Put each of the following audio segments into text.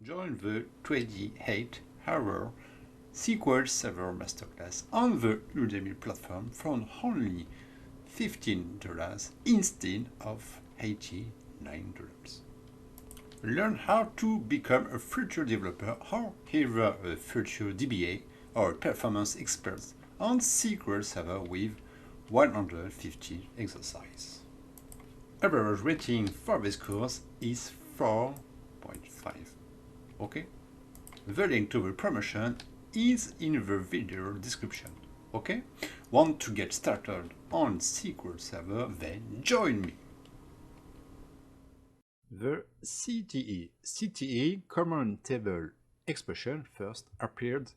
Join the 28-hour SQL Server Masterclass on the Udemy platform for only $15 instead of $89. Learn how to become a future developer or either a future DBA or performance expert on SQL Server with 150 exercises. Average rating for this course is 4.5. Okay? The link to the promotion is in the video description. Okay? Want to get started on SQL Server? Then join me. The CTE Common Table expression first appeared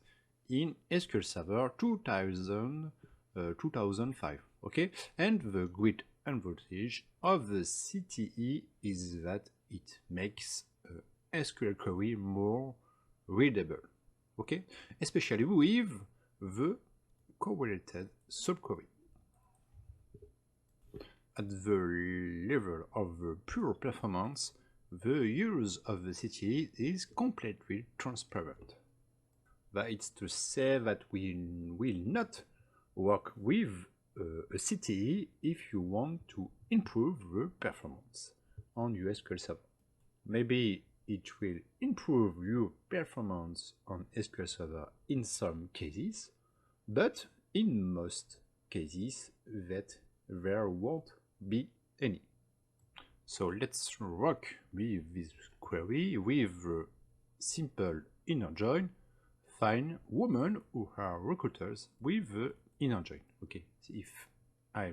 in SQL Server 2005. Okay? And the great advantage of the CTE is that it makes SQL query more readable, okay? Especially with the correlated subquery. At the level of the pure performance, the use of the CTE is completely transparent. That is to say that we will not work with a CTE if you want to improve the performance on your SQL Server. Maybe it will improve your performance on SQL Server in some cases, but in most cases that there won't be any. So let's work with this query with a simple inner join. Find women who are recruiters with the inner join. Okay, so if I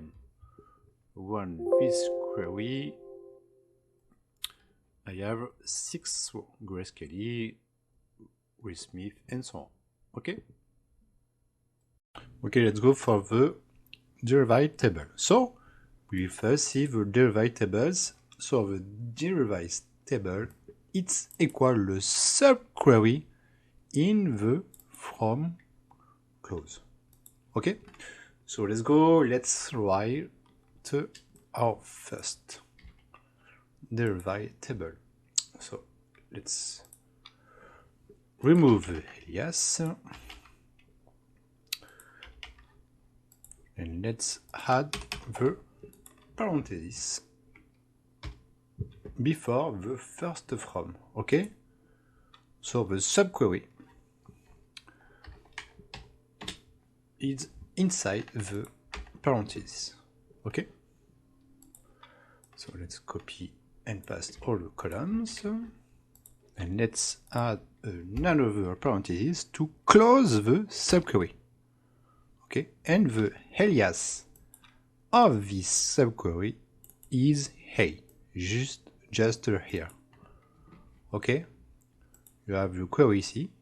run this query, I have 6 rows, Grace Kelly, Will Smith, and so on. Okay? Okay, let's go for the derived table. So, we first see the derived tables. So, the derived table, it's equal to subquery in the from clause. Okay? So, let's go, let's write our first derived table. So let's remove alias and let's add the parenthesis before the first from. Okay, so the subquery is inside the parenthesis. Okay, so let's copy and paste all the columns, and let's add another parenthesis to close the subquery. Okay, and the alias of this subquery is hey, just here. Okay, you have the query C,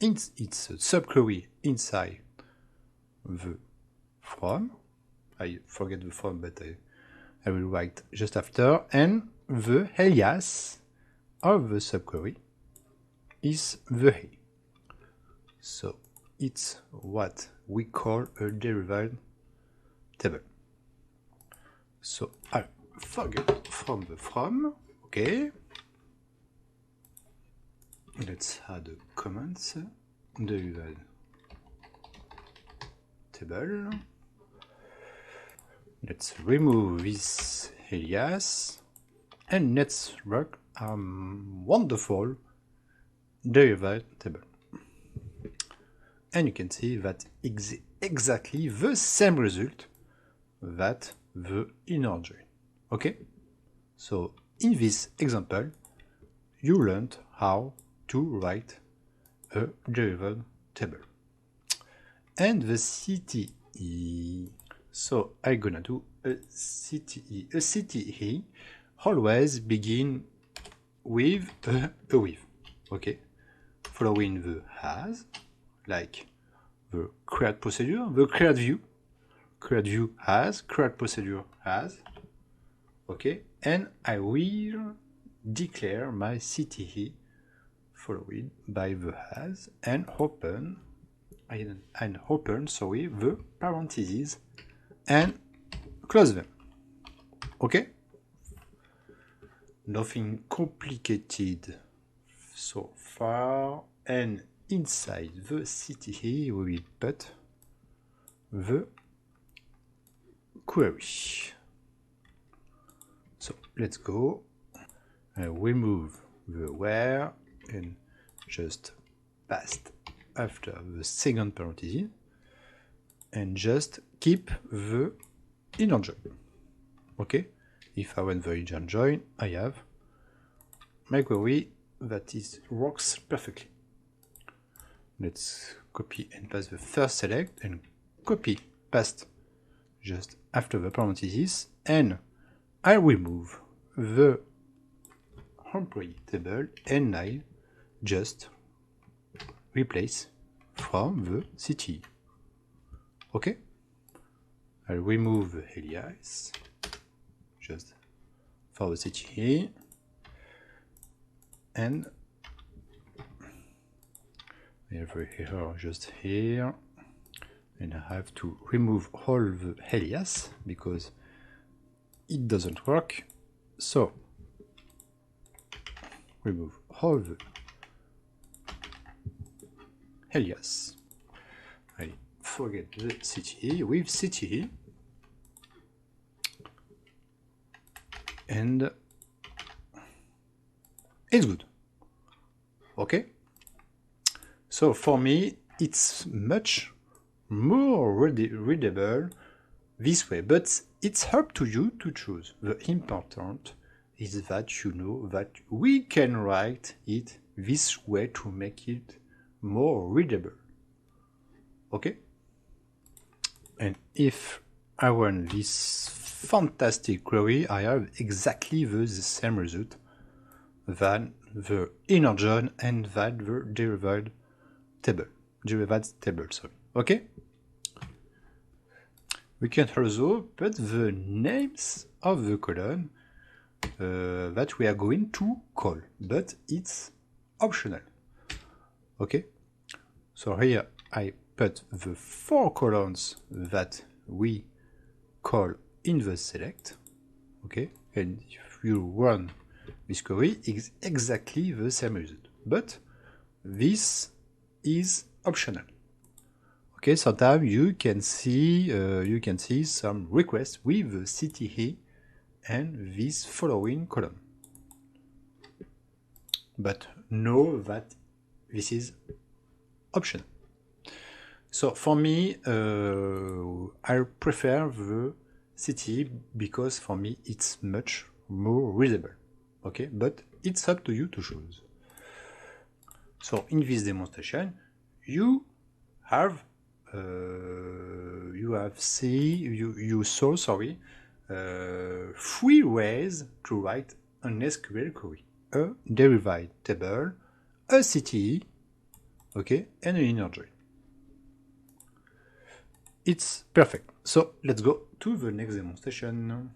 it's a subquery inside the from. I forget the from, but I will write just after, and the alias of the subquery is the hey. So it's what we call a derived table. So I forget from the from. Okay. Let's add a comment. Derived table. Let's remove this alias. And let's work a wonderful derived table. And you can see that exactly the same result that the inner join. Okay? So in this example, you learned how to write a derived table. And the CTE. So I'm gonna do a CTE. A CTE always begin with a with, okay? Following the has, like the create procedure, the create view has, create procedure has, okay? And I will declare my CTE followed by the has and open the parentheses and close them. Okay? Nothing complicated so far, and inside the CTE we will put the query. So let's go. Remove the where and just pass after the second parenthesis and just keep the inner join. Okay, if I want the inner join, I have my query that works perfectly. Let's copy and paste the first select and copy paste just after the parenthesis, and I remove the employee table and I just replace from the CTE. Okay, I'll remove the alias just for the CTE, and I have a error just here, and I have to remove all the alias because it doesn't work. So remove all the alias. I forget the CTE with CTE, and it's good. Okay, so for me it's much more readable this way, but it's up to you to choose. The important is that you know that we can write it this way to make it more readable. Okay, and if I run this fantastic query, I have exactly the same result than the inner join and than the derived table. Okay, we can also put the names of the column that we are going to call, but it's optional. Okay, so here I put the 4 columns that we call in the select. Okay, and if you run this query, it's exactly the same result, but this is optional. Okay, sometimes you can see some requests with the CTE and this following column, but know that this is optional. So for me, I prefer the CTE because for me it's much more readable. Okay, but it's up to you to choose. So in this demonstration, you saw 3 ways to write an SQL query: a derived table, a CTE, okay, and an inner join. It's perfect. So let's go to the next demonstration.